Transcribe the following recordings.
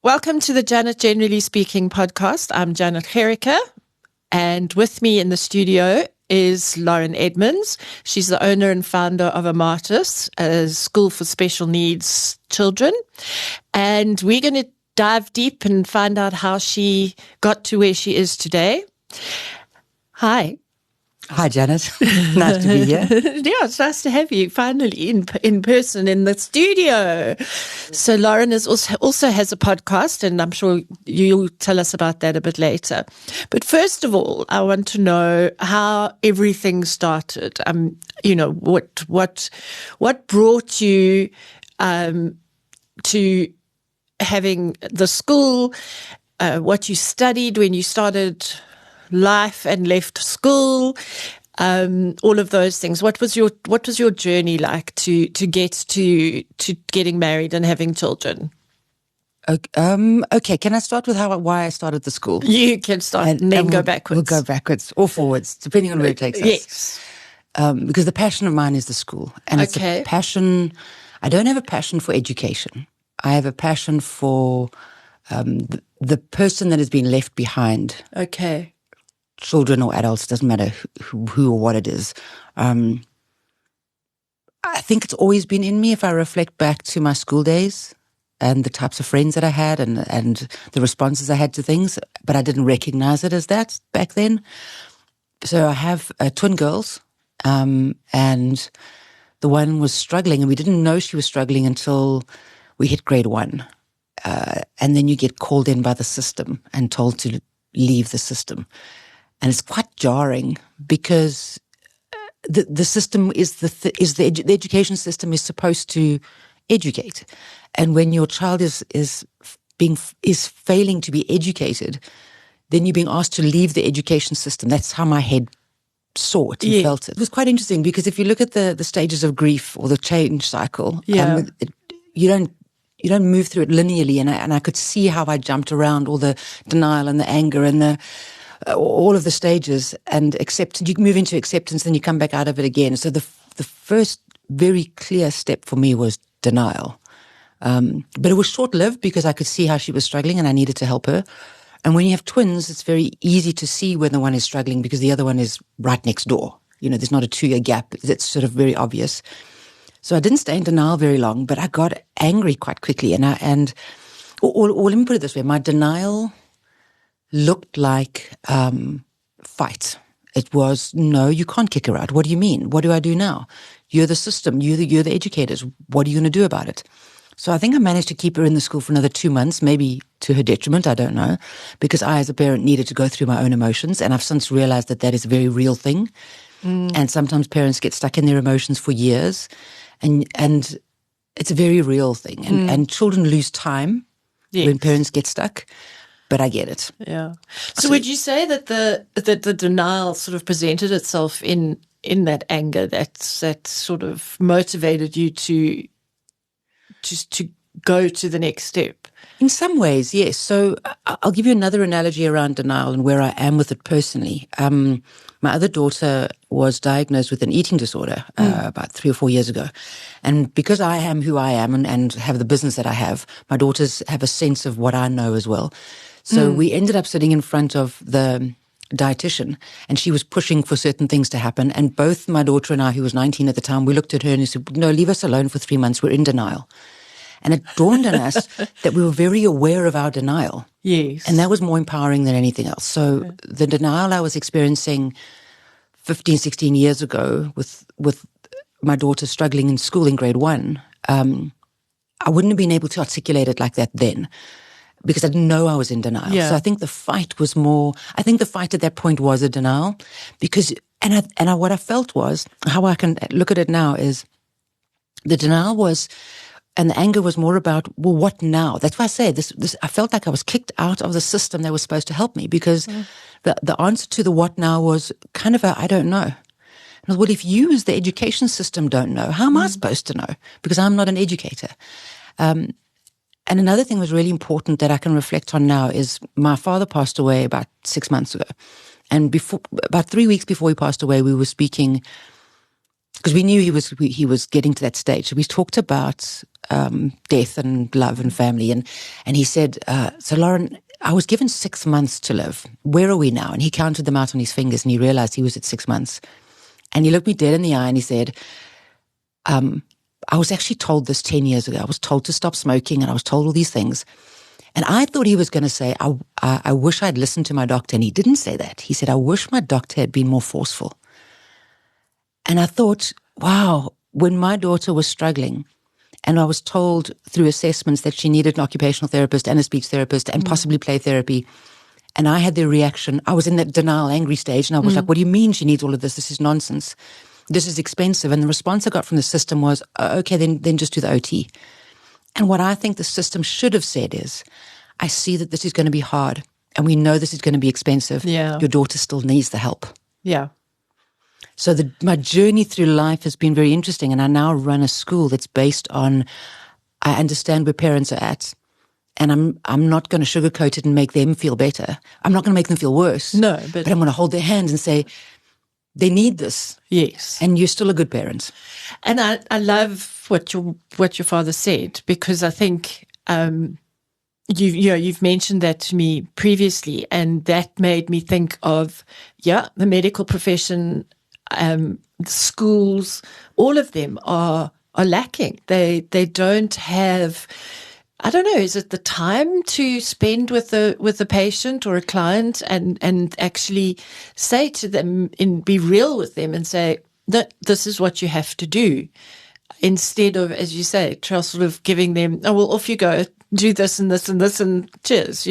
Welcome to the Janet Generally Speaking podcast. I'm Janet Gericke, and with me in the studio is Lauren Edmunds. She's the owner and founder of Amatis, a school for special needs children. And we're going to dive deep and find out how she got to where she is today. Hi. Hi, Janet. Nice to be here. Yeah, it's nice to have you finally in person in the studio. So Lauren is also has a podcast, and I'm sure you'll tell us about that a bit later. But first of all, I want to know how everything started. What brought you to having the school, what you studied when you started life and left school, all of those things. What was your journey like to get to getting married and having children? Okay, can I start with why I started the school? You can start and then go backwards. We'll go backwards or forwards, depending on where it takes us. Yes. Because the passion of mine is the school. And it's a passion. I don't have a passion for education. I have a passion for the person that has been left behind. Okay. Children or adults, doesn't matter who or what it is. I think it's always been in me if I reflect back to my school days and the types of friends that I had and the responses I had to things, but I didn't recognize it as that back then. So I have twin girls, and the one was struggling, and we didn't know she was struggling until we hit grade 1. And then you get called in by the system and told to leave the system. And it's quite jarring because the system the education system is supposed to educate, and when your child is failing to be educated, then you're being asked to leave the education system. That's how my head saw it and felt it. It was quite interesting because if you look at the stages of grief or the change cycle, you don't move through it linearly, and I could see how I jumped around all the denial and the anger and all of the stages and acceptance. You move into acceptance, then you come back out of it again. So the first very clear step for me was denial. But it was short-lived because I could see how she was struggling and I needed to help her. And when you have twins, it's very easy to see when the one is struggling because the other one is right next door. You know, there's not a 2-year gap. It's sort of very obvious. So I didn't stay in denial very long, but I got angry quite quickly. Or let me put it this way. My denial looked like fight. It was, no, you can't kick her out. What do you mean? What do I do now? You're the system. You're the educators. What are you going to do about it? So I think I managed to keep her in the school for another 2 months, maybe to her detriment, I don't know, because I as a parent needed to go through my own emotions, and I've since realized that is a very real thing. And sometimes parents get stuck in their emotions for years, and it's a very real thing. And children lose time when parents get stuck. But I get it. Yeah. So would you say that the denial sort of presented itself in that anger that sort of motivated you to go to the next step? In some ways, yes. So I'll give you another analogy around denial and where I am with it personally. My other daughter was diagnosed with an eating disorder about 3 or 4 years ago. And because I am who I am and have the business that I have, my daughters have a sense of what I know as well. So we ended up sitting in front of the dietitian, and she was pushing for certain things to happen. And both my daughter and I, who was 19 at the time, we looked at her and we said, no, leave us alone for 3 months. We're in denial. And it dawned on us that we were very aware of our denial. Yes. And that was more empowering than anything else. So the denial I was experiencing 15, 16 years ago with my daughter struggling in school in grade 1, I wouldn't have been able to articulate it like that then, because I didn't know I was in denial. Yeah. So I think the fight at that point was a denial, because, what I felt was, how I can look at it now is, the denial was, and the anger was more about, well, what now? That's why I say this, I felt like I was kicked out of the system that was supposed to help me, because the answer to the what now was kind of I don't know. And well, if you as the education system don't know, how am I supposed to know? Because I'm not an educator. And another thing that was really important that I can reflect on now is my father passed away about 6 months ago. And about 3 weeks before he passed away, we were speaking, because we knew he was getting to that stage. So we talked about death and love and family. And he said, so Lauren, I was given 6 months to live. Where are we now? And he counted them out on his fingers and he realized he was at 6 months. And he looked me dead in the eye and he said, I was actually told this 10 years ago. I was told to stop smoking and I was told all these things. And I thought he was going to say, I wish I'd listened to my doctor. And he didn't say that. He said, I wish my doctor had been more forceful. And I thought, wow, when my daughter was struggling and I was told through assessments that she needed an occupational therapist and a speech therapist and possibly play therapy, and I had the reaction, I was in that denial, angry stage, and I was like, what do you mean she needs all of this? This is nonsense. This is expensive. And the response I got from the system was, okay, then just do the OT. And what I think the system should have said is, I see that this is going to be hard and we know this is going to be expensive. Yeah. Your daughter still needs the help. Yeah. So my journey through life has been very interesting, and I now run a school that's based on, I understand where parents are at, and I'm not going to sugarcoat it and make them feel better. I'm not going to make them feel worse. No, but I'm going to hold their hands and say, they need this. Yes. And you're still a good parent. And I love what your father said, because I think you've mentioned that to me previously, and that made me think of the medical profession, schools, all of them are lacking. They don't have, I don't know, is it the time to spend with a patient or a client and actually say to them and be real with them and say that this is what you have to do, instead of, as you say, sort of giving them, oh, well, off you go, do this and this and this and cheers,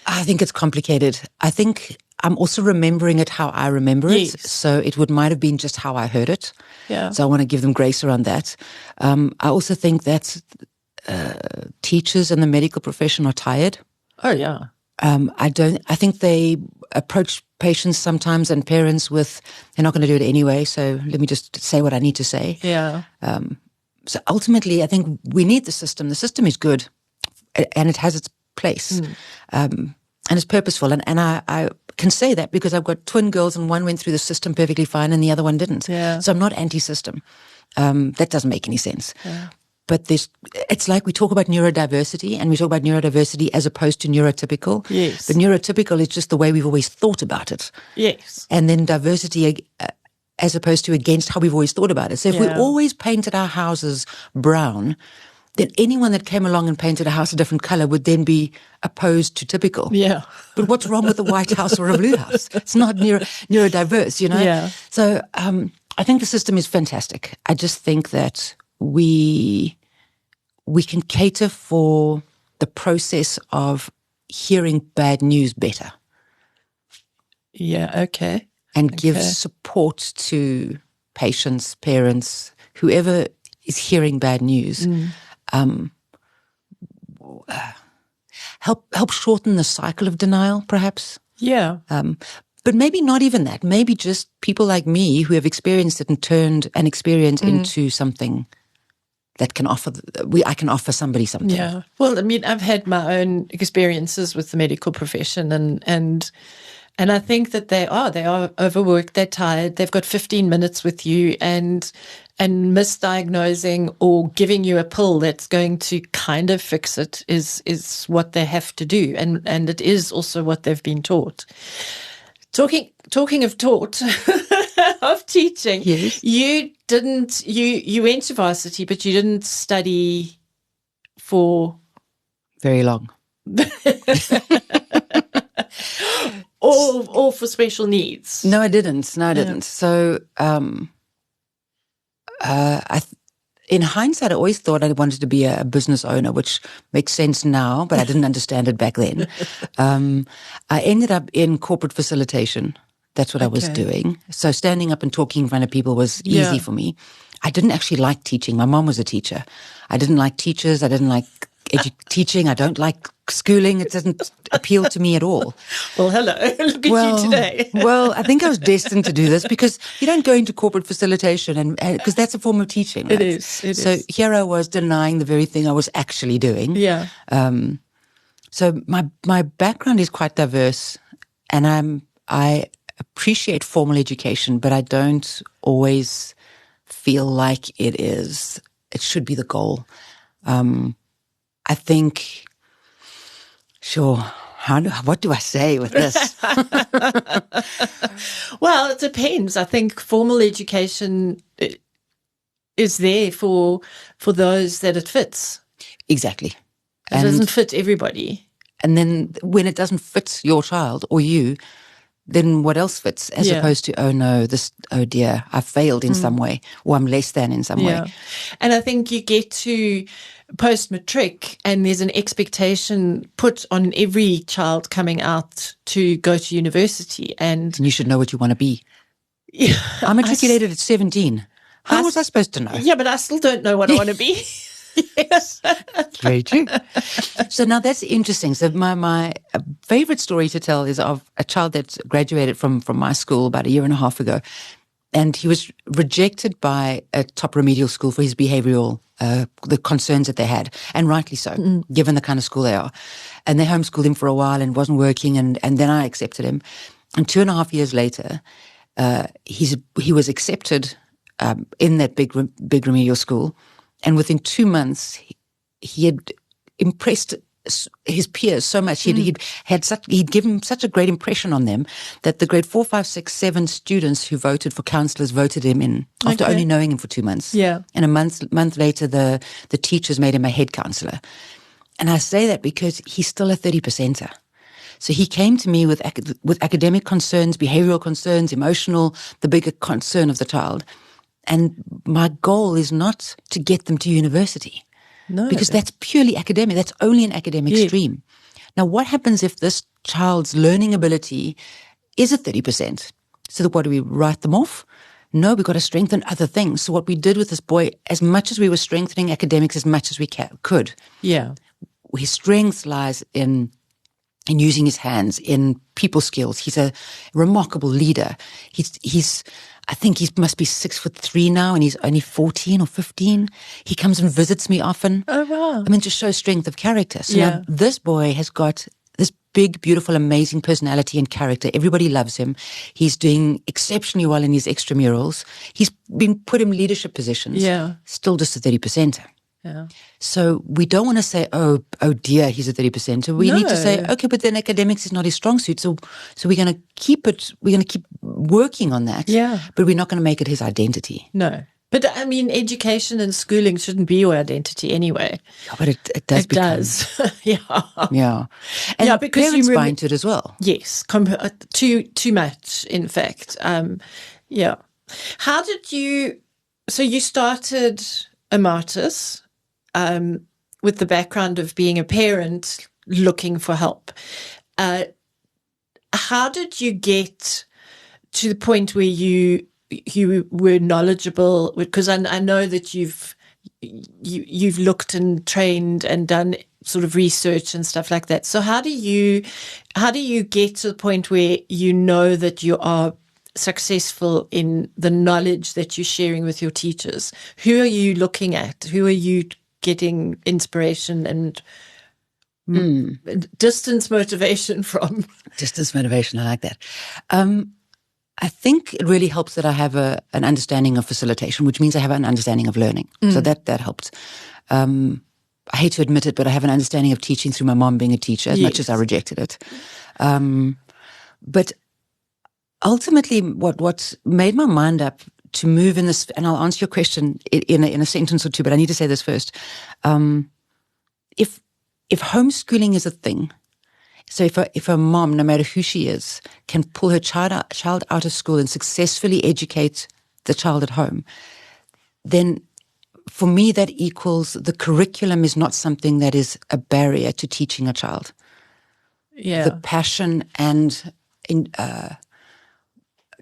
I think it's complicated. I think I'm also remembering it how I remember it. Yes. So it might have been just how I heard it. Yeah. So I want to give them grace around that. I also think that teachers in the medical profession are tired. Oh, yeah. I think they approach patients sometimes and parents with, they're not going to do it anyway, so let me just say what I need to say. Yeah. So ultimately, I think we need the system. The system is good and it has its place. And it's purposeful. And I can say that because I've got twin girls and one went through the system perfectly fine and the other one didn't. Yeah. So I'm not anti-system. That doesn't make any sense. Yeah. But it's like we talk about neurodiversity, and we talk about neurodiversity as opposed to neurotypical. Yes. But neurotypical is just the way we've always thought about it. Yes. And then diversity as opposed to against how we've always thought about it. So if we always painted our houses brown, then anyone that came along and painted a house a different color would then be opposed to typical. Yeah. But what's wrong with a white house or a blue house? It's not neurodiverse, Yeah. So I think the system is fantastic. I just think that we can cater for the process of hearing bad news better. Yeah, okay. And give support to patients, parents, whoever is hearing bad news. Help shorten the cycle of denial, perhaps. Yeah. But maybe not even that. Maybe just people like me who have experienced it and turned an experience into something that I can offer somebody something. Yeah. Well, I mean, I've had my own experiences with the medical profession, and I think that they are overworked, they're tired, they've got 15 minutes with you, and misdiagnosing or giving you a pill that's going to kind of fix it is what they have to do, and it is also what they've been taught. Talking of taught, of teaching, yes. You went to varsity, but you didn't study for very long. or for special needs. No, I didn't. So, in hindsight, I always thought I wanted to be a business owner, which makes sense now, but I didn't understand it back then. I ended up in corporate facilitation. That's what I was doing. So standing up and talking in front of people was easy for me. I didn't actually like teaching. My mom was a teacher. I didn't like teachers. I didn't like teaching. I don't like schooling. It doesn't appeal to me at all. Well, hello. Look at you today. Well, I think I was destined to do this because you don't go into corporate facilitation and because that's a form of teaching. Right? It is. So here I was denying the very thing I was actually doing. Yeah. So my background is quite diverse, and I appreciate formal education, but I don't always feel like it should be the goal. I think, sure, what do I say with this? Well, it depends. I think formal education is there for those that it fits. Exactly. It doesn't fit everybody. And then when it doesn't fit your child or you, then what else fits? As opposed to, oh no, oh dear, I failed in some way, or I'm less than in some way. And I think you get to post-matric and there's an expectation put on every child coming out to go to university. And you should know what you want to be. Yeah, I matriculated at 17. How was I supposed to know? Yeah, but I still don't know what I want to be. Yes, very true. So now that's interesting. So my favorite story to tell is of a child that graduated from my school about 1.5 years ago. And he was rejected by a top remedial school for his behavioural, the concerns that they had, and rightly so, given the kind of school they are. And they homeschooled him for a while and it wasn't working, and then I accepted him. And 2.5 years later, he was accepted in that big remedial school. And within 2 months, he had impressed his peers so much. He'd given such a great impression on them that the grade 4, 5, 6, 7 students who voted for counsellors voted him in after only knowing him for 2 months. Yeah. And a month later, the teachers made him a head counsellor. And I say that because he's still a 30%er. So he came to me with academic concerns, behavioural concerns, emotional, the bigger concern of the child. And my goal is not to get them to university. No. Because that's purely academic. That's only an academic stream. Now, what happens if this child's learning ability is at 30%? So what do we write them off? No, we've got to strengthen other things. So what we did with this boy, as much as we were strengthening academics as much as we could. Yeah. His strength lies in using his hands, in people skills. He's a remarkable leader. I think he must be 6'3" now, and he's only 14 or 15. He comes and visits me often. Oh, wow. I mean, to show strength of character. So now this boy has got this big, beautiful, amazing personality and character. Everybody loves him. He's doing exceptionally well in his extramurals. He's been put in leadership positions. Yeah. Still just a 30%er. Yeah. So we don't want to say, oh dear, he's a 30%er. We need to say, okay, but then academics is not his strong suit. So we're going to keep it. We're going to keep working on that. Yeah. But we're not going to make it his identity. No. But I mean, education and schooling shouldn't be your identity anyway. Yeah, but it does. It does. Yeah. Yeah. And because parents buy into it as well. Yes. Too much, in fact. Yeah. How did you? So you started Amatis. With the background of being a parent looking for help. How did you get to the point where you were knowledgeable? Because I know that you've looked and trained and done sort of research and stuff like that. So how do you get to the point where you know that you are successful in the knowledge that you're sharing with your teachers? Who are you looking at? Who are you getting inspiration and distance motivation from? Distance motivation, I like that. I think it really helps that I have an understanding of facilitation, which means I have an understanding of learning. So that helped. I hate to admit it, but I have an understanding of teaching through my mom being a teacher, as much as I rejected it. But ultimately, what made my mind up to move in this, and I'll answer your question in a sentence or two, but I need to say this first. If homeschooling is a thing, so if a mom, no matter who she is, can pull her child out of school and successfully educate the child at home, then for me that equals the curriculum is not something that is a barrier to teaching a child. Yeah. The passion and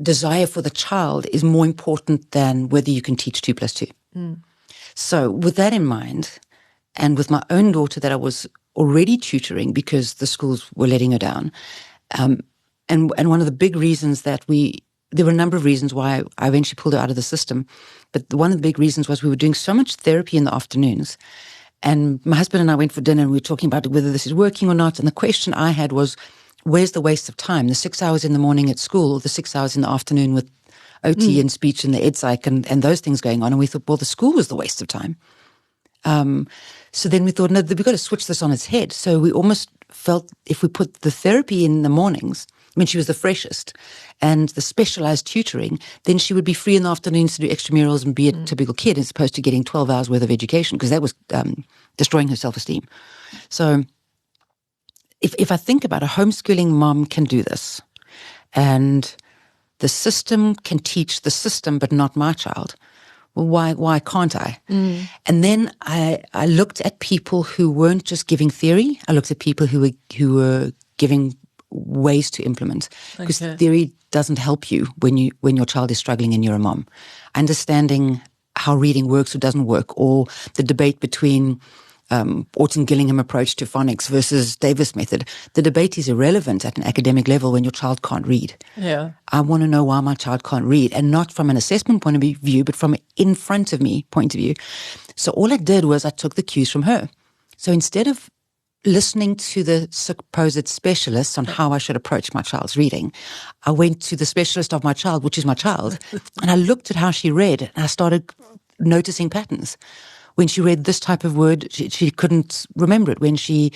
desire for the child is more important than whether you can teach 2 + 2. So with that in mind, and with my own daughter that I was already tutoring because the schools were letting her down, and one of the big reasons there were a number of reasons why I eventually pulled her out of the system, but one of the big reasons was we were doing so much therapy in the afternoons, and my husband and I went for dinner and we were talking about whether this is working or not, and the question I had was, where's the waste of time? The 6 hours in the morning at school or the 6 hours in the afternoon with OT and speech and the ed psych and those things going on. And we thought, well, the school was the waste of time. So then we thought, no, we've got to switch this on its head. So we almost felt if we put the therapy in the mornings, I mean, she was the freshest, and the specialized tutoring, then she would be free in the afternoons to do extramurals and be a typical kid as opposed to getting 12 hours worth of education, because that was destroying her self-esteem. So if I think about a homeschooling mom can do this, and the system can teach the system but not my child, well, why can't I? And then I looked at people who weren't just giving theory. I looked at people who were giving ways to implement, because theory doesn't help you when your child is struggling and you're a mom. Understanding how reading works or doesn't work, or the debate between Orton-Gillingham approach to phonics versus Davis method. The debate is irrelevant at an academic level when your child can't read. Yeah, I want to know why my child can't read, and not from an assessment point of view, but from an in front of me point of view. So all I did was I took the cues from her. So instead of listening to the supposed specialists on how I should approach my child's reading, I went to the specialist of my child, which is my child, and I looked at how she read, and I started noticing patterns. When she read this type of word, she couldn't remember it. When she,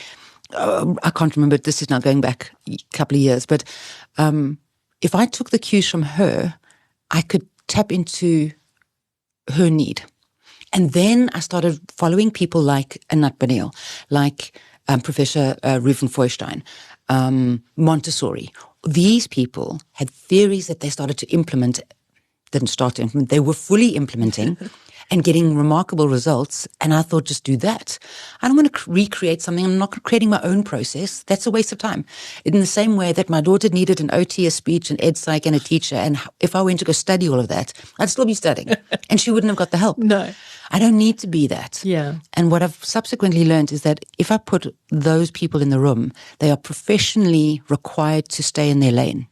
I can't remember it, this is now going back a couple of years, but if I took the cues from her, I could tap into her need. And then I started following people like Anat Benil, like Professor Rufen Feuerstein, Montessori. These people had theories that they started to implement, didn't start to implement, they were fully implementing and getting remarkable results. And I thought, just do that. I don't want to recreate something. I'm not creating my own process. That's a waste of time. In the same way that my daughter needed an OT, a speech, an ed psych, and a teacher. And if I went to go study all of that, I'd still be studying. And she wouldn't have got the help. No. I don't need to be that. Yeah. And what I've subsequently learned is that if I put those people in the room, they are professionally required to stay in their lane.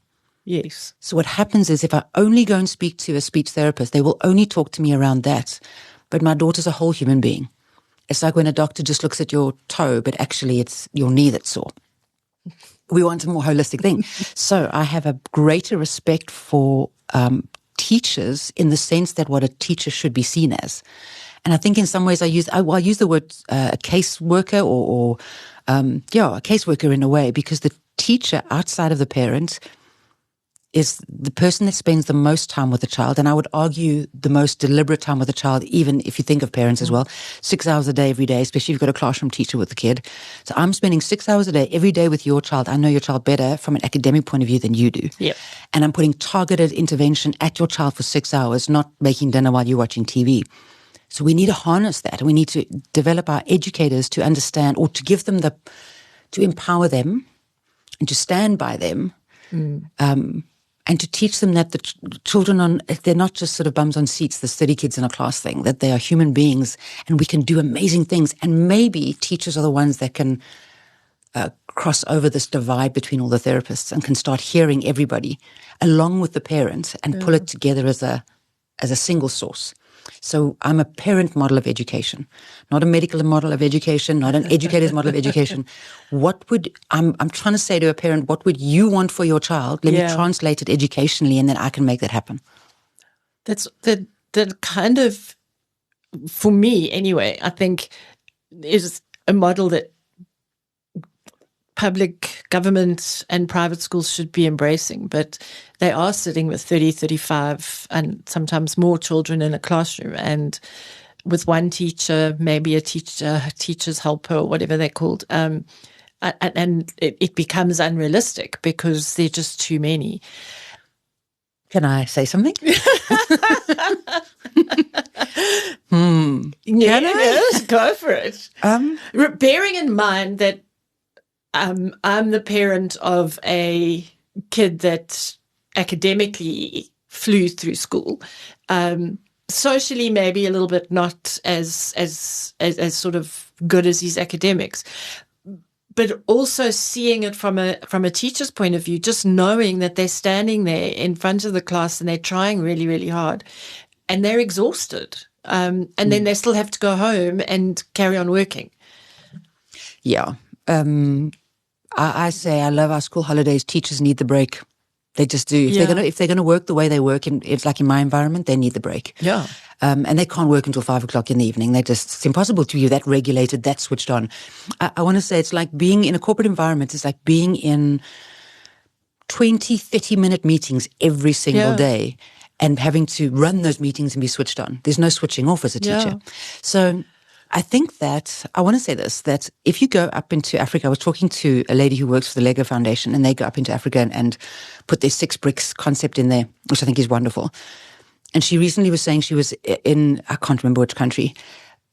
Yes. So what happens is if I only go and speak to a speech therapist, they will only talk to me around that. But my daughter's a whole human being. It's like when a doctor just looks at your toe, but actually it's your knee that's sore. We want a more holistic thing. So I have a greater respect for teachers in the sense that what a teacher should be seen as. And I think in some ways I use the word a caseworker or a caseworker in a way, because the teacher outside of the parent is the person that spends the most time with the child, and I would argue the most deliberate time with the child, even if you think of parents as well. 6 hours a day, every day, especially if you've got a classroom teacher with the kid. So I'm spending 6 hours a day, every day with your child. I know your child better from an academic point of view than you do. Yep. And I'm putting targeted intervention at your child for 6 hours, not making dinner while you're watching TV. So we need to harness that. We need to develop our educators to understand, or to give them to empower them and to stand by them. And to teach them that the children they're not just sort of bums on seats, the study kids in a class thing, that they are human beings and we can do amazing things. And maybe teachers are the ones that can cross over this divide between all the therapists and can start hearing everybody along with the parent and pull it together as a single source. So I'm a parent model of education, not a medical model of education, not an educator's model of education. I'm trying to say to a parent, what would you want for your child? Let me translate it educationally, and then I can make that happen. That's the kind of, for me anyway, I think is a model that public government and private schools should be embracing, but they are sitting with 30, 35 and sometimes more children in a classroom, and with one teacher, maybe a teacher's helper or whatever they're called, and it becomes unrealistic because there are just too many. Can I say something? Yes, go for it. Bearing in mind that I'm the parent of a kid that academically flew through school, socially maybe a little bit not as sort of good as his academics, but also seeing it from a teacher's point of view, just knowing that they're standing there in front of the class and they're trying really, really hard and they're exhausted, and then they still have to go home and carry on working. Yeah. I say I love our school holidays. Teachers need the break. They just do. If they're gonna work the way they work, it's like in my environment, they need the break. Yeah. And they can't work until 5 o'clock in the evening. It's impossible to be that regulated, that switched on. I want to say it's like being in a corporate environment. It's like being in 20, 30-minute meetings every single day and having to run those meetings and be switched on. There's no switching off as a teacher. So I think that, I want to say this, that if you go up into Africa, I was talking to a lady who works for the Lego Foundation, and they go up into Africa and put their 6 bricks concept in there, which I think is wonderful. And she recently was saying she was in, I can't remember which country,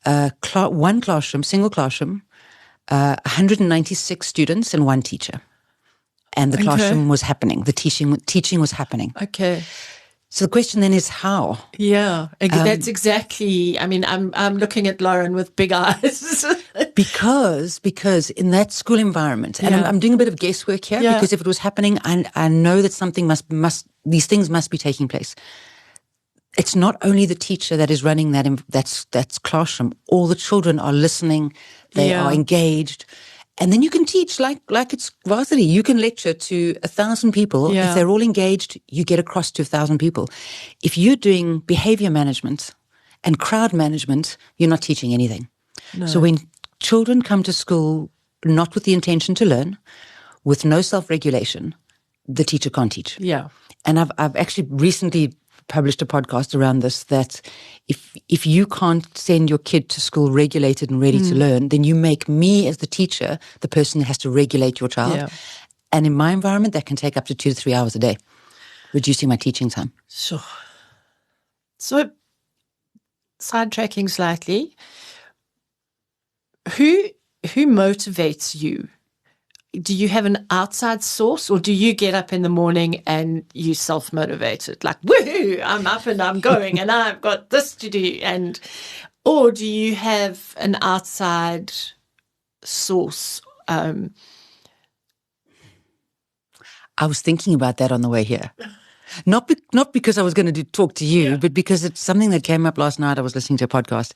one classroom, single classroom, 196 students and 1 teacher. And the classroom was happening. The teaching was happening. Okay. So the question then is how? Yeah, that's exactly. I mean, I'm looking at Lauren with big eyes. because in that school environment, and I'm doing a bit of guesswork here, because if it was happening, I know that something these things must be taking place. It's not only the teacher that is running that's classroom. All the children are listening. They are engaged. And then you can teach like it's varsity. You can lecture to 1,000 people. If they're all engaged, you get across to 1,000 people. If you're doing behavior management and crowd management, you're not teaching anything. No. So when children come to school not with the intention to learn, with no self-regulation, the teacher can't teach. Yeah. And I've actually recently published a podcast around this, that if you can't send your kid to school regulated and ready to learn, then you make me as the teacher the person who has to regulate your child. Yeah. And in my environment, that can take up to 2 to 3 hours a day, reducing my teaching time. Sure. So, sidetracking slightly, who motivates you? Do you have an outside source, or do you get up in the morning and you self-motivated? Like, woohoo, I'm up and I'm going and I've got this to do. Or do you have an outside source? I was thinking about that on the way here. Not because I was going to talk to you, but because it's something that came up last night. I was listening to a podcast.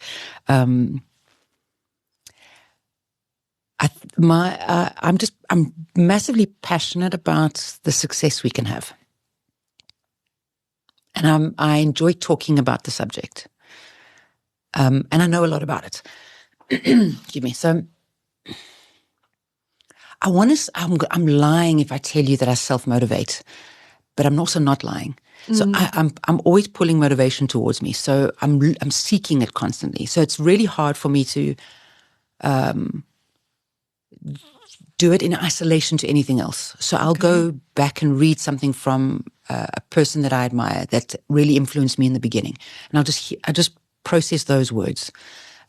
I'm massively passionate about the success we can have. And I enjoy talking about the subject. And I know a lot about it. Excuse me. So I'm lying if I tell you that I self-motivate, but I'm also not lying. So I'm always pulling motivation towards me. So I'm seeking it constantly. So it's really hard for me to do it in isolation to anything else. So I'll go back and read something from a person that I admire that really influenced me in the beginning, and I just process those words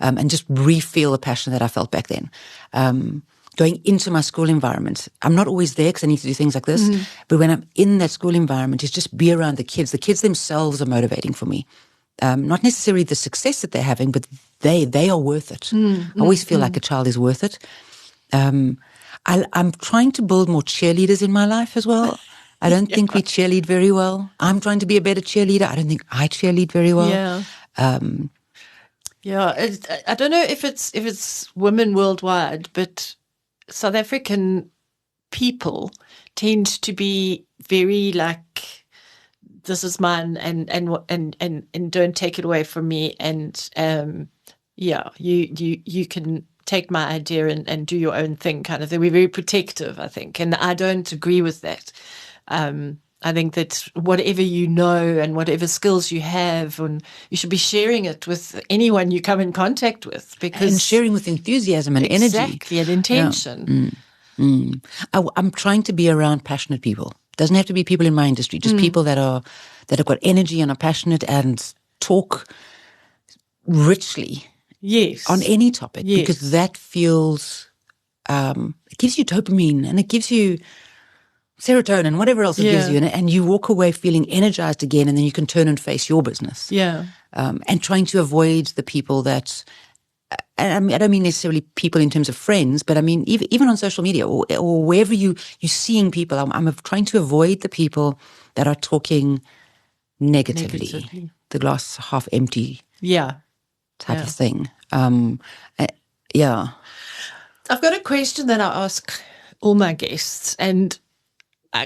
and just re-feel the passion that I felt back then. Going into my school environment, I'm not always there because I need to do things like this, but when I'm in that school environment, it's just be around the kids. The kids themselves are motivating for me. Not necessarily the success that they're having, but they are worth it. I always feel like a child is worth it. I'm trying to build more cheerleaders in my life as well. I don't think we cheerlead very well. I'm trying to be a better cheerleader. I don't think I cheerlead very well. I don't know if it's women worldwide, but South African people tend to be very like, this is mine and don't take it away from me. And you can take my idea and do your own thing kind of thing. We're very protective, I think. And I don't agree with that. I think that whatever you know and whatever skills you have, and you should be sharing it with anyone you come in contact with, and sharing with enthusiasm and energy. Exactly, and intention. I'm trying to be around passionate people. Doesn't have to be people in my industry, just people that have got energy and are passionate and talk richly. Yes. On any topic, because that feels, it gives you dopamine and it gives you serotonin, whatever else it gives you, and you walk away feeling energized again, and then you can turn and face your business. And trying to avoid the people that, and I don't mean necessarily people in terms of friends, but I mean even on social media or wherever you're seeing people, I'm trying to avoid the people that are talking negatively. The glass half empty. Type of thing. I've got a question that I ask all my guests, and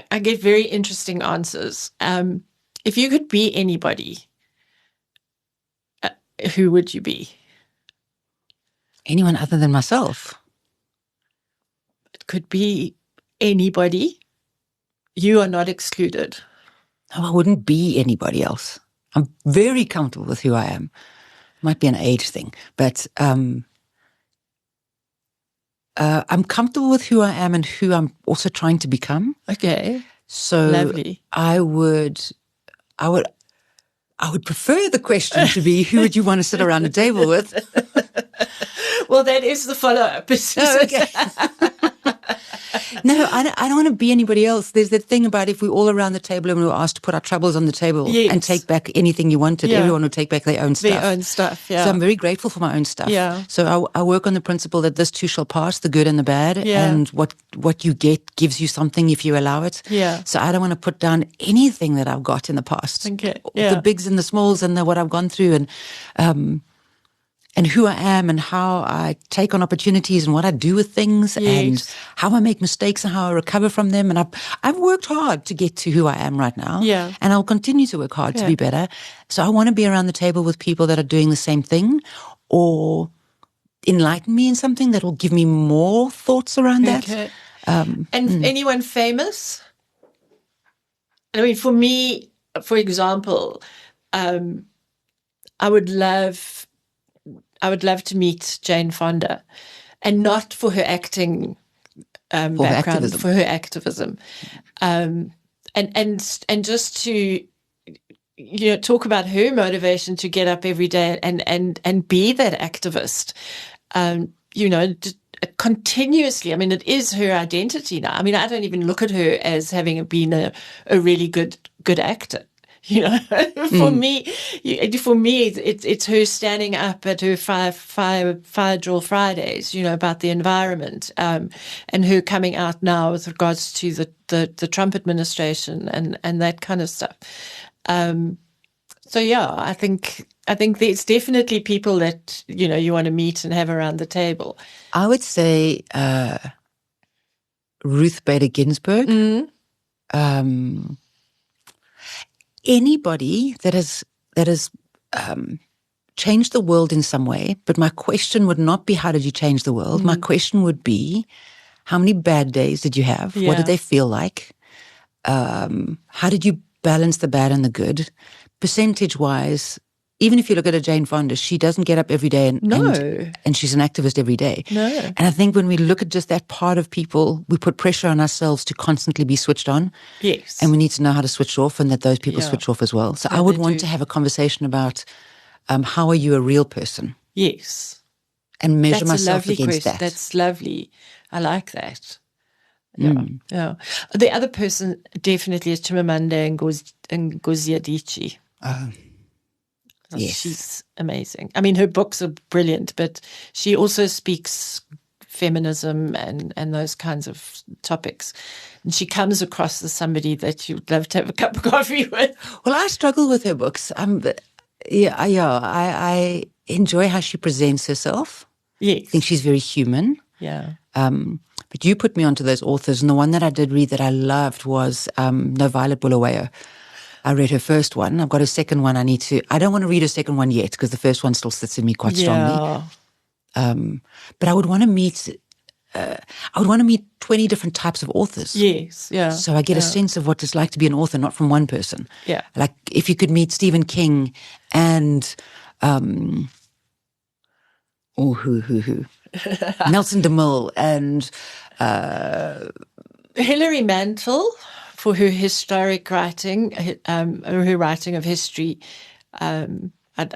I get very interesting answers. If you could be anybody, who would you be? Anyone other than myself. It could be anybody. You are not excluded. No, I wouldn't be anybody else. I'm very comfortable with who I am. Might be an age thing, but I'm comfortable with who I am and who I'm also trying to become. Okay. So lovely. I would prefer the question to be, who would you want to sit around the table with? Well, that is the follow-up. Oh, okay. No, I don't want to be anybody else. There's that thing about if we're all around the table and we were asked to put our troubles on the table and take back anything you wanted, everyone would take back their own stuff. Their own stuff, yeah. So I'm very grateful for my own stuff. Yeah. So I work on the principle that this too shall pass, the good and the bad, and what you get gives you something if you allow it. Yeah. So I don't want to put down anything that I've got in the past. Okay. Yeah. The bigs and the smalls and what I've gone through and who I am and how I take on opportunities and what I do with things and how I make mistakes and how I recover from them. And I've worked hard to get to who I am right now. Yeah. And I'll continue to work hard to be better. So I want to be around the table with people that are doing the same thing or enlighten me in something that will give me more thoughts around that. And anyone famous? I mean, for me, for example, I would love to meet Jane Fonda, and not for her acting background, for her activism, and just to talk about her motivation to get up every day and be that activist, continuously. I mean, it is her identity now. I mean, I don't even look at her as having been a really good actor. For me, it's her standing up at her fire drill Fridays, about the environment, and her coming out now with regards to the Trump administration and that kind of stuff. So yeah, I think there's definitely people that you want to meet and have around the table. I would say Ruth Bader Ginsburg. Anybody that has changed the world in some way, but my question would not be how did you change the world? My question would be how many bad days did you have? What did they feel like? How did you balance the bad and the good? Percentage-wise, even if you look at a Jane Fonda, she doesn't get up every day and she's an activist every day. No. And I think when we look at just that part of people, we put pressure on ourselves to constantly be switched on. Yes. And we need to know how to switch off and that those people switch off as well. So I would want to have a conversation about how are you a real person? Yes. And measure myself against question. that. That's lovely. I like that. Yeah. The other person definitely is Chimamanda Ngozi Adichie. Yes. She's amazing. I mean, her books are brilliant, but she also speaks feminism and those kinds of topics. And she comes across as somebody that you'd love to have a cup of coffee with. Well, I struggle with her books. I enjoy how she presents herself. Yes. I think she's very human. Yeah. But you put me onto those authors, and the one that I did read that I loved was No Violet Bulawayo. I read her first one. I've got a second one. I don't want to read a second one yet because the first one still sits in me quite strongly. But I would want to meet 20 different types of authors. Yes, yeah. So I get a sense of what it's like to be an author, not from one person. Yeah. Like if you could meet Stephen King and who? Nelson DeMille and Hilary Mantel for her historic writing, her writing of history. I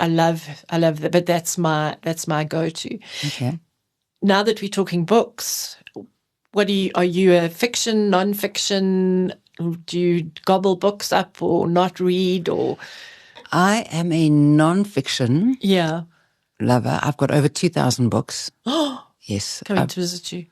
love that, but that's my go-to. Okay. Now that we're talking books, are you a fiction, non-fiction? Do you gobble books up or not read? Or I am a non-fiction lover. I've got over 2,000 books. Oh, yes, coming to visit you.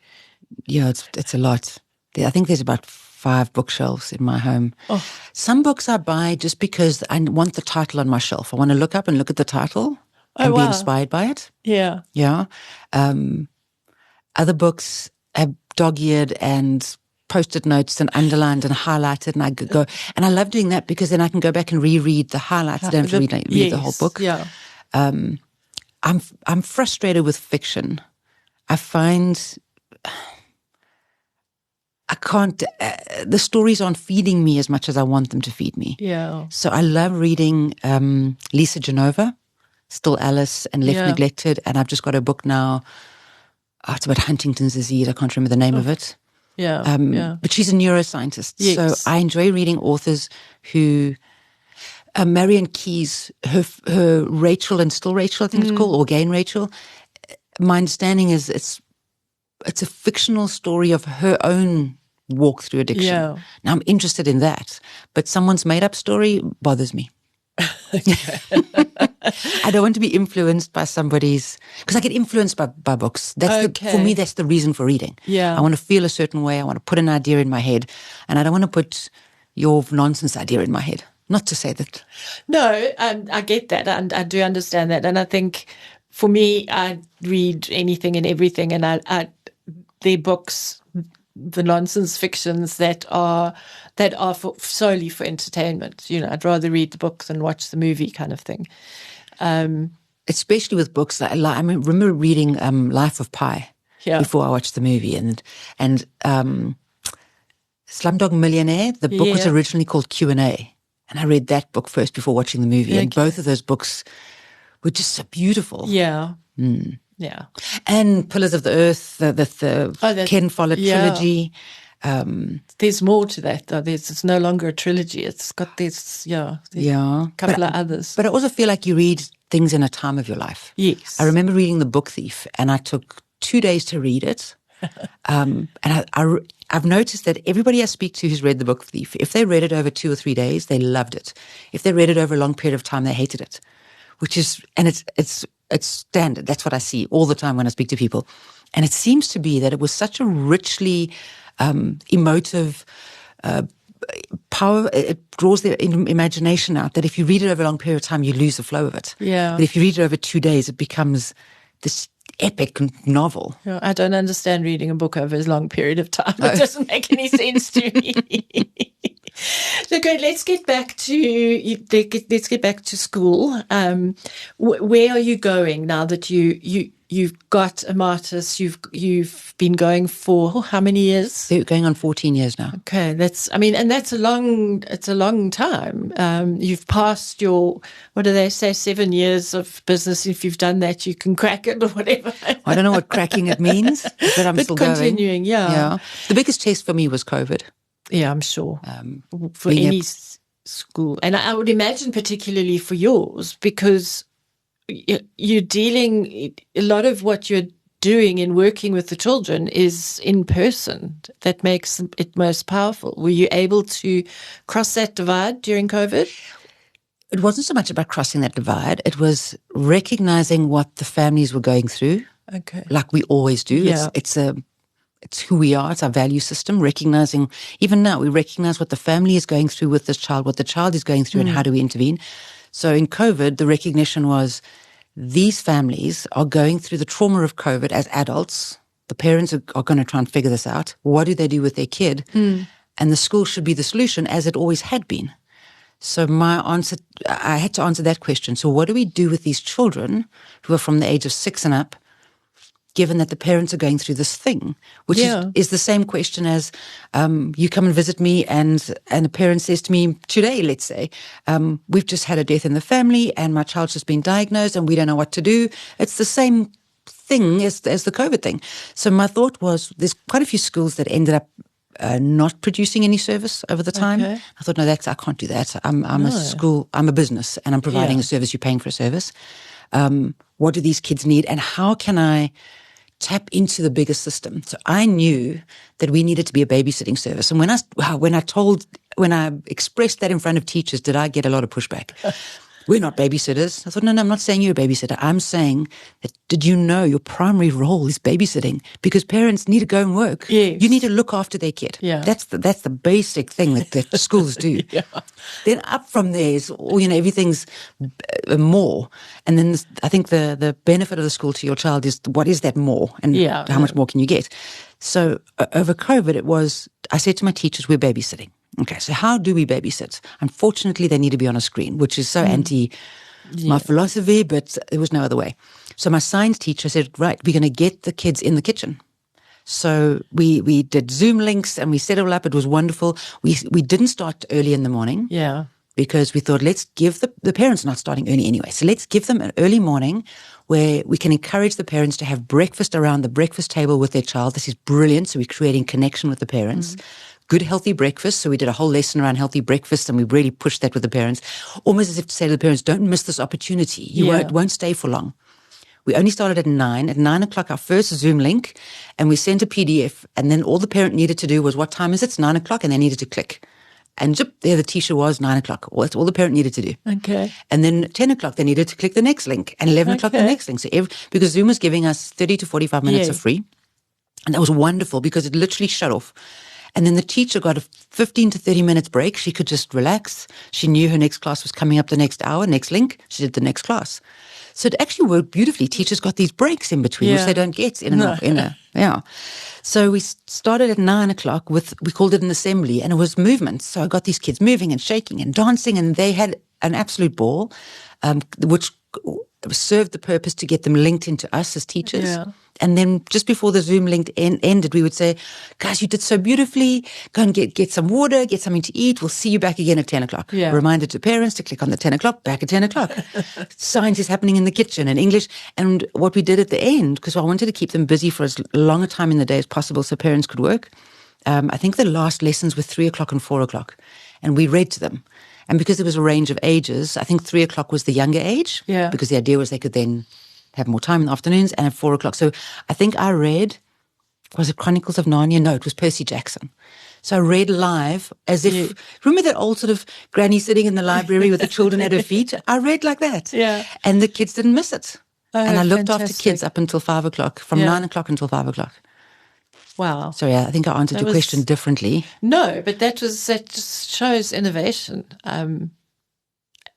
Yeah, it's a lot. I think there's about 5 bookshelves in my home. Oh. Some books I buy just because I want the title on my shelf. I want to look up and look at the title and be inspired by it. Yeah. Yeah. Other books are dog-eared and post-it notes and underlined and highlighted, and I could go, and I love doing that because then I can go back and reread the highlights. I don't have to read the whole book. Yeah. I'm frustrated with fiction. I find I can't, the stories aren't feeding me as much as I want them to feed me. Yeah. So I love reading Lisa Genova, Still Alice, and Left Neglected. And I've just got a book now. Oh, it's about Huntington's disease. I can't remember the name of it. Yeah. But she's a neuroscientist. Yes. So I enjoy reading authors who, Marian Keyes, her Rachel and Still Rachel, I think it's called, or Again Rachel. My understanding is it's a fictional story of her own walk through addiction. Yeah. Now I'm interested in that, but someone's made up story bothers me. I don't want to be influenced by somebody's, because I get influenced by books. For me, that's the reason for reading. Yeah. I want to feel a certain way. I want to put an idea in my head, and I don't want to put your nonsense idea in my head. Not to say that. No, I get that, and I do understand that. And I think for me, I read anything and everything, and they're books, the nonsense fictions that are solely for entertainment. You know, I'd rather read the book than watch the movie, kind of thing. Especially with books, I remember reading Life of Pi before I watched the movie, and Slumdog Millionaire. The book was originally called Q&A, and I read that book first before watching the movie, and both of those books were just so beautiful. Yeah. Yeah. And Pillars of the Earth, the Ken Follett trilogy. There's more to that, though. It's no longer a trilogy. It's got this, a couple of others. But I also feel like you read things in a time of your life. Yes. I remember reading The Book Thief, and I took 2 days to read it. And I've noticed that everybody I speak to who's read The Book Thief, if they read it over 2 or 3 days, they loved it. If they read it over a long period of time, they hated it. It's standard. That's what I see all the time when I speak to people. And it seems to be that it was such a richly emotive power. It draws their imagination out, that if you read it over a long period of time, you lose the flow of it. Yeah. But if you read it over 2 days, it becomes this epic novel. Yeah, I don't understand reading a book over a long period of time. It doesn't make any sense to me. So good. Let's get back to school. Where are you going now that you've got a Martis? You've been going for how many years? They're going on 14 years now. Okay, that's a long time. You've passed your, what do they say, 7 years of business. If you've done that, you can crack it or whatever. I don't know what cracking it means, but I'm still continuing, going. Yeah. The biggest test for me was COVID. Yeah, I'm sure. For any school. And I would imagine particularly for yours, because you're dealing, a lot of what you're doing in working with the children is in person. That makes it most powerful. Were you able to cross that divide during COVID? It wasn't so much about crossing that divide. It was recognizing what the families were going through. Okay. Like we always do. Yeah. It's who we are. It's our value system. Recognizing, even now, we recognize what the family is going through with this child, what the child is going through, and how do we intervene. So in COVID, the recognition was these families are going through the trauma of COVID as adults. The parents are going to try and figure this out. What do they do with their kid? And the school should be the solution, as it always had been. So I had to answer that question. So what do we do with these children who are from the age of 6 and up, given that the parents are going through this thing, which is the same question as you come and visit me and a parent says to me today, let's say, we've just had a death in the family and my child's just been diagnosed and we don't know what to do. It's the same thing as the COVID thing. So my thought was there's quite a few schools that ended up not producing any service over the time. Okay. I thought, no, I can't do that. I'm a school, I'm a business and I'm providing a service, you're paying for a service. What do these kids need and how can I tap into the bigger system? So I knew that we needed to be a babysitting service. And when I expressed that in front of teachers, did I get a lot of pushback? we're not babysitters. I thought, no, I'm not saying you're a babysitter. I'm saying that, did you know your primary role is babysitting? Because parents need to go and work. Yes. You need to look after their kid. Yeah. That's the basic thing that schools do. Yeah. Then up from there is, everything's more. And then I think the benefit of the school to your child is, what is that more? And how much more can you get? So over COVID, I said to my teachers, we're babysitting. Okay, so how do we babysit? Unfortunately, they need to be on a screen, which is so anti my philosophy, but there was no other way. So my science teacher said, right, we're going to get the kids in the kitchen. So we did Zoom links and we set it all up. It was wonderful. We didn't start early in the morning. Yeah. Because we thought, let's give the parents not starting early anyway. So let's give them an early morning where we can encourage the parents to have breakfast around the breakfast table with their child. This is brilliant. So we're creating connection with the parents. Good, healthy breakfast. So we did a whole lesson around healthy breakfast and we really pushed that with the parents. Almost as if to say to the parents, don't miss this opportunity. You won't stay for long. We only started at 9. At 9 o'clock, our first Zoom link, and we sent a PDF. And then all the parent needed to do was, what time is it? It's 9 o'clock, and they needed to click. And there the teacher was, 9 o'clock. That's all the parent needed to do. Okay. And then at 10 o'clock, they needed to click the next link. And 11 o'clock, the next link. So because Zoom was giving us 30 to 45 minutes of free. And that was wonderful because it literally shut off. And then the teacher got a 15 to 30 minutes break. She could just relax. She knew her next class was coming up the next hour, next link. She did the next class. So it actually worked beautifully. Teachers got these breaks in between, which they don't get in a. So we started at 9 o'clock we called it an assembly, and it was movement. So I got these kids moving and shaking and dancing, and they had an absolute ball, which served the purpose to get them linked into us as teachers. Yeah. And then just before the Zoom link ended, we would say, guys, you did so beautifully. Go and get some water, get something to eat. We'll see you back again at 10 o'clock. Yeah. Reminder to parents to click on the 10 o'clock, back at 10 o'clock. Science is happening in the kitchen and English. And what we did at the end, because I wanted to keep them busy for as long a time in the day as possible so parents could work, I think the last lessons were 3 o'clock and 4 o'clock. And we read to them. And because there was a range of ages, I think 3 o'clock was the younger age. Yeah. Because the idea was they could then have more time in the afternoons, and at 4 o'clock. So I think I read, was it Chronicles of Narnia? No, it was Percy Jackson. So I read live as if, remember that old sort of granny sitting in the library with the children at her feet? I read like that. Yeah. And the kids didn't miss it. Oh, and I looked after kids up until 5 o'clock, from 9 o'clock until 5 o'clock. Wow. So I think I answered your question differently. No, but that just shows innovation and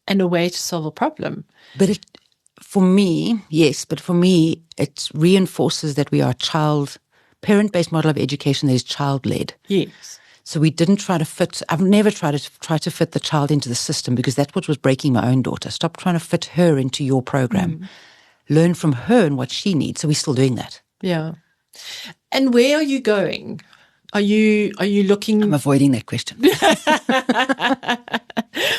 a way to solve a problem. But for me, yes, but for me, it reinforces that we are a parent-based model of education that is child-led. Yes. So we didn't try to I've never tried to fit the child into the system, because that's what was breaking my own daughter. Stop trying to fit her into your program. Learn from her and what she needs. So we're still doing that. Yeah. And where are you going? Are you looking? I'm avoiding that question.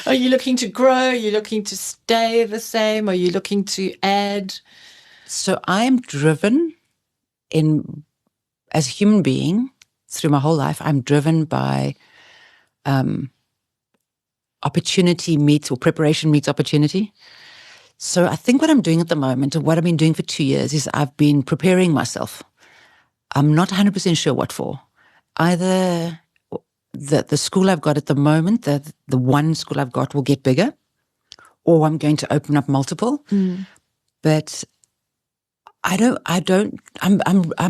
Are you looking to grow? Are you looking to stay the same? Are you looking to add? So I'm driven as a human being through my whole life. I'm driven by opportunity meets, or preparation meets opportunity. So I think what I'm doing at the moment, and what I've been doing for 2 years, is I've been preparing myself. I'm not 100% sure what for. Either the school I've got at the moment, the one school I've got will get bigger, or I'm going to open up multiple. But I'm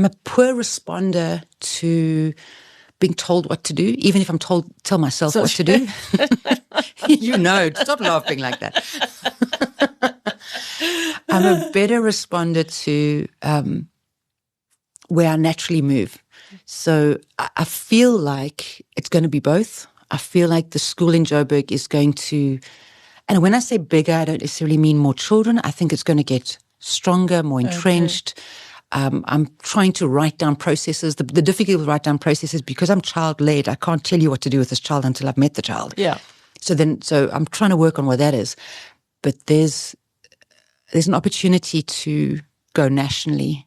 a poor responder to being told what to do, even if I'm tell myself what to do. Stop laughing like that. I'm a better responder to where I naturally move. So I feel like it's going to be both. I feel like the school in Joburg is going to, and when I say bigger, I don't necessarily mean more children. I think it's going to get stronger, more entrenched. Okay. I'm trying to write down processes. The difficulty with write down processes, because I'm child-led, I can't tell you what to do with this child until I've met the child. Yeah. So I'm trying to work on what that is. But there's an opportunity to go nationally.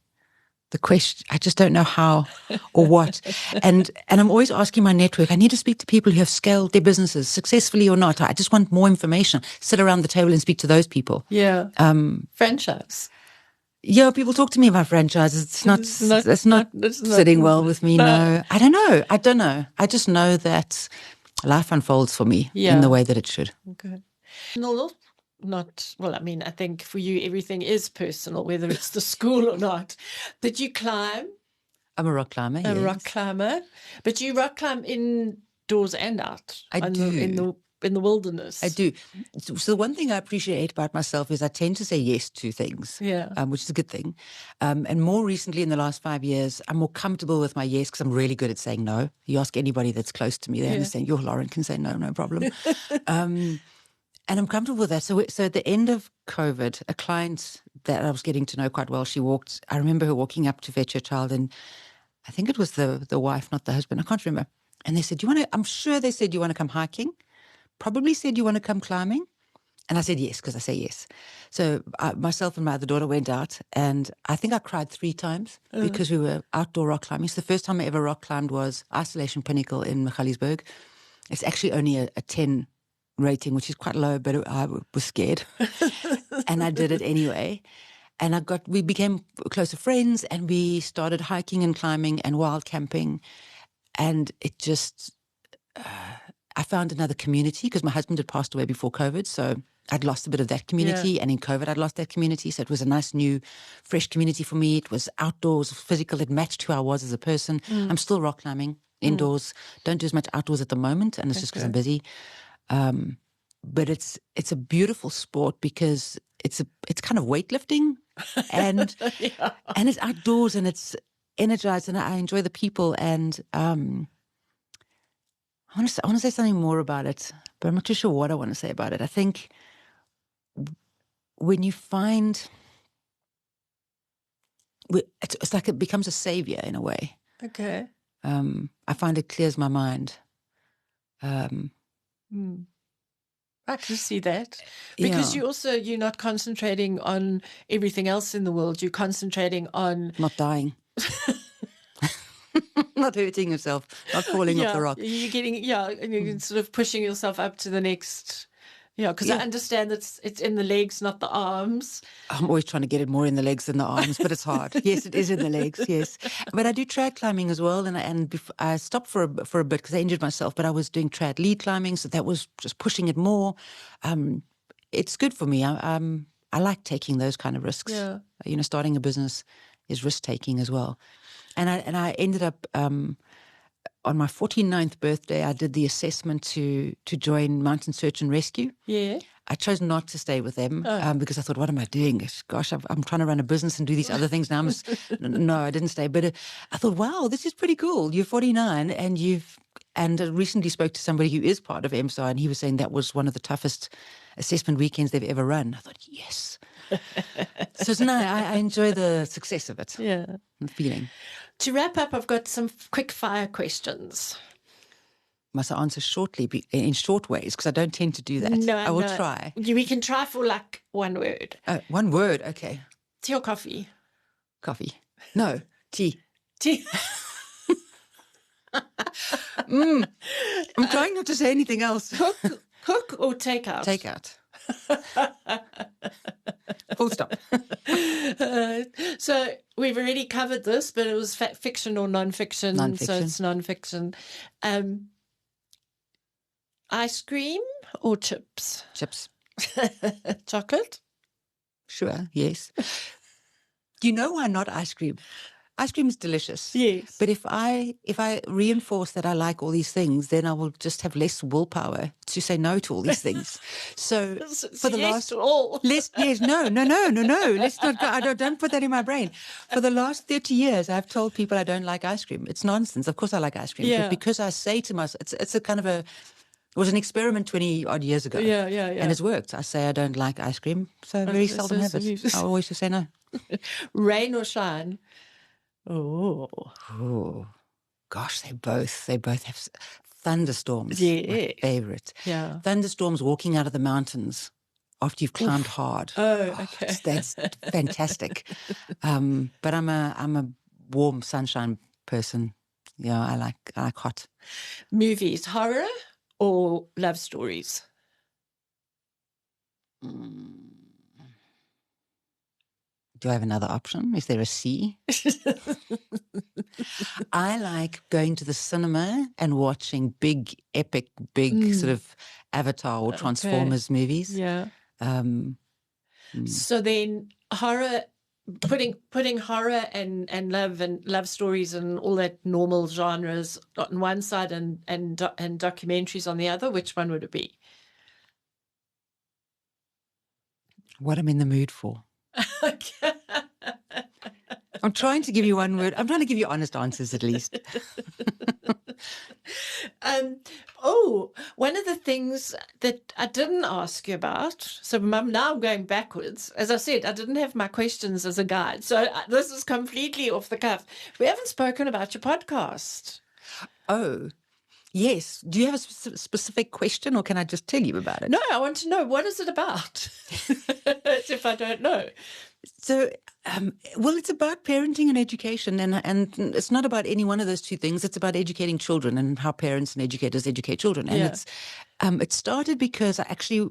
The question, I just don't know how or what. And I'm always asking my network, I need to speak to people who have scaled their businesses successfully or not. I just want more information. Sit around the table and speak to those people. Yeah. Franchise. Yeah, people talk to me about franchises. It's not sitting well with me. No. I don't know. I just know that life unfolds for me in the way that it should. Okay. not, well, I mean, I think for you, everything is personal, whether it's the school or not. But you climb. I'm a rock climber, A yes. rock climber. But you rock climb indoors and out. I do. In the wilderness. I do. So one thing I appreciate about myself is I tend to say yes to things, which is a good thing. And more recently, in the last 5 years, I'm more comfortable with my yes because I'm really good at saying no. You ask anybody that's close to me, they understand. Your Lauren can say no, no problem. And I'm comfortable with that. So at the end of COVID, a client that I was getting to know quite well, I remember her walking up to fetch her child, and I think it was the wife, not the husband. I can't remember. And they said, I'm sure they said, you want to come hiking? Probably said, you want to come climbing? And I said yes, because I say yes. So myself and my other daughter went out, and I think I cried 3 times because we were outdoor rock climbing. So the first time I ever rock climbed was Isolation Pinnacle in Michalisburg. It's actually only a 10 rating, which is quite low, but I was scared. And I did it anyway. And we became closer friends, and we started hiking and climbing and wild camping. And it just... I found another community because my husband had passed away before COVID. So I'd lost a bit of that community. And in COVID, I'd lost that community. So it was a nice, new, fresh community for me. It was outdoors, physical. It matched who I was as a person. I'm still rock climbing indoors. Don't do as much outdoors at the moment. And it's just because I'm busy. But it's a beautiful sport because it's kind of weightlifting and, and it's outdoors and it's energized, and I enjoy the people. And, I want to say something more about it, but I'm not too sure what I want to say about it. I think when you find, it's like it becomes a savior in a way. Okay. I find it clears my mind. I can see that. Because you're not concentrating on everything else in the world. You're concentrating on... Not dying. Not hurting yourself, not falling off the rock. You're getting, and you're sort of pushing yourself up to the next, because I understand that it's in the legs, not the arms. I'm always trying to get it more in the legs than the arms, but it's hard. Yes, it is in the legs, yes. But I do trad climbing as well, and I stopped for a bit because I injured myself, but I was doing trad lead climbing, so that was just pushing it more. It's good for me. I like taking those kind of risks. Yeah. Starting a business is risk-taking as well. And I ended up, on my 49th birthday, I did the assessment to join Mountain Search and Rescue. Yeah. I chose not to stay with them because I thought, what am I doing? Gosh, I'm trying to run a business and do these other things now. No, I didn't stay. But I thought, wow, this is pretty cool. You're 49 and I recently spoke to somebody who is part of MSAR, and he was saying that was one of the toughest assessment weekends they've ever run. I thought, yes. So I enjoy the success of it. Yeah. The feeling. To wrap up, I've got some quick fire questions. Must I answer shortly in short ways? Because I don't tend to do that. No, I will try. We can try for like one word. One word, okay. Tea or coffee? Coffee. No, tea. Tea. I'm trying not to say anything else. Cook or take out? Take out. Full stop. So we've already covered this, but it was fiction or non-fiction. Non-fiction. So it's non-fiction. Ice cream or chips? Chips. Chocolate? Sure, yes. Do you know why not ice cream? Ice cream is delicious. Yes. But if I reinforce that I like all these things, then I will just have less willpower to say no to all these things. So for the last no. Let's not go. Don't put that in my brain. For the last 30 years, I've told people I don't like ice cream. It's nonsense. Of course I like ice cream. Yeah. But because I say to myself, it's a kind of it was an experiment 20 odd years ago. Yeah. And it's worked. I say I don't like ice cream, so I very seldom have it. I always just say no. Rain or shine? Oh, gosh, they both have thunderstorms. Yeah. My favorite. Yeah. Thunderstorms walking out of the mountains after you've climbed hard. Oh, okay. That's fantastic. But I'm a warm sunshine person. Yeah, I like hot. Movies, horror or love stories? Do I have another option? Is there a C? I like going to the cinema and watching big, epic, sort of Avatar or Transformers movies. Yeah. So then horror, putting horror and love stories and all that normal genres on one side and documentaries on the other, which one would it be? What I'm in the mood for. Okay. I'm trying to give you one word. I'm trying to give you honest answers at least. One of the things that I didn't ask you about, so now I'm going backwards. As I said, I didn't have my questions as a guide. So this is completely off the cuff. We haven't spoken about your podcast. Oh, yes. Do you have a specific question or can I just tell you about it? No, I want to know, what is it about? As if I don't know. So, well, it's about parenting and education, and it's not about any one of those two things. It's about educating children and how parents and educators educate children. And it started because I actually,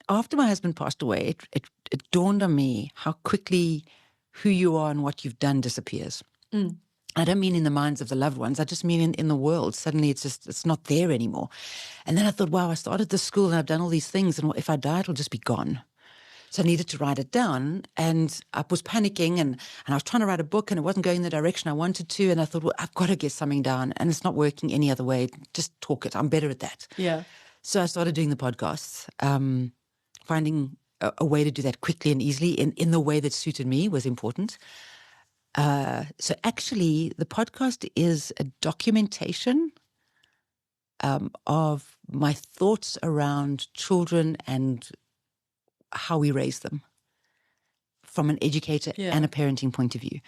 after my husband passed away, it dawned on me how quickly who you are and what you've done disappears. Mm. I don't mean in the minds of the loved ones. I just mean in the world. Suddenly it's not there anymore. And then I thought, wow, I started this school and I've done all these things, and if I die, it'll just be gone. So I needed to write it down, and I was panicking, and I was trying to write a book, and it wasn't going in the direction I wanted to. And I thought, well, I've got to get something down, and it's not working any other way. Just talk it. I'm better at that. Yeah. So I started doing the podcasts, finding a way to do that quickly and easily in the way that suited me was important. So actually, the podcast is a documentation of my thoughts around children and how we raise them from an educator and a parenting point of view.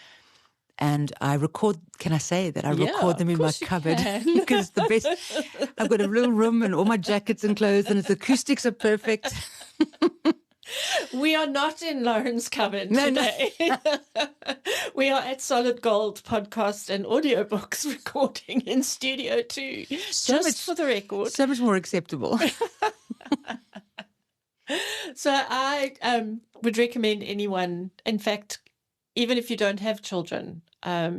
And I record, can I say that? I record them in my cupboard because it's the best. I've got a little room and all my jackets and clothes, and its acoustics are perfect. We are not in Lauren's cupboard today. No. We are at Solid Gold Podcast and Audiobooks recording in Studio 2. Just for the record. So much more acceptable. So I would recommend anyone, in fact, even if you don't have children, a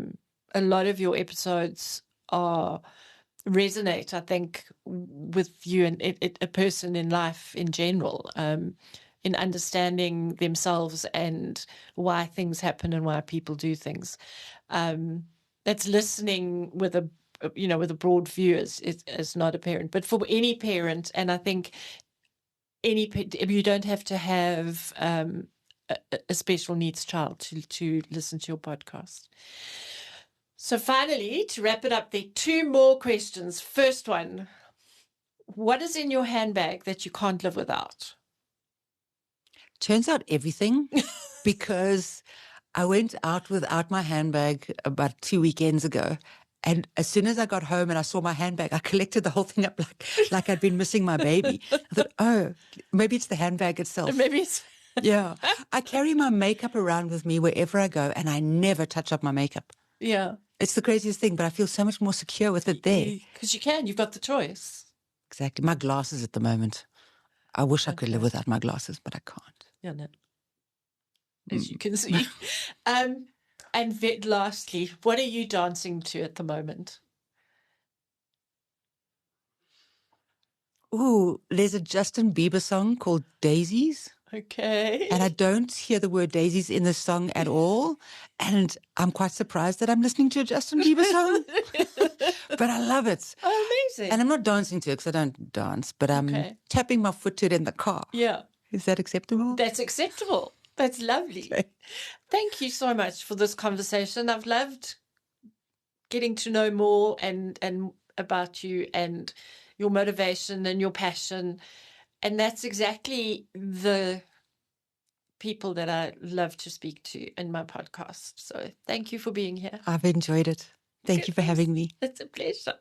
lot of your episodes resonate, I think, with you and a person in life in general, in understanding themselves and why things happen and why people do things. That's listening with a broad view as not a parent, but for any parent, and I think you don't have to have a special needs child to listen to your podcast. So finally, to wrap it up, there are two more questions. First one, what is in your handbag that you can't live without? Turns out everything, because I went out without my handbag about 2 weekends ago. And as soon as I got home and I saw my handbag, I collected the whole thing up like I'd been missing my baby. I thought, oh, maybe it's the handbag itself. Maybe it's... Yeah. I carry my makeup around with me wherever I go, and I never touch up my makeup. Yeah. It's the craziest thing, but I feel so much more secure with it there. Because you've got the choice. Exactly. My glasses at the moment. I wish I could live without my glasses, but I can't. Yeah, no. As you can see. And lastly, what are you dancing to at the moment? Ooh, there's a Justin Bieber song called Daisies. Okay. And I don't hear the word daisies in the song at all. And I'm quite surprised that I'm listening to a Justin Bieber song. But I love it. Oh, amazing. And I'm not dancing to it because I don't dance, but I'm tapping my foot to it in the car. Yeah. Is that acceptable? That's acceptable. That's lovely. Okay. Thank you so much for this conversation. I've loved getting to know more and about you and your motivation and your passion. And that's exactly the people that I love to speak to in my podcast. So thank you for being here. I've enjoyed it. Thank you for having me. It's a pleasure.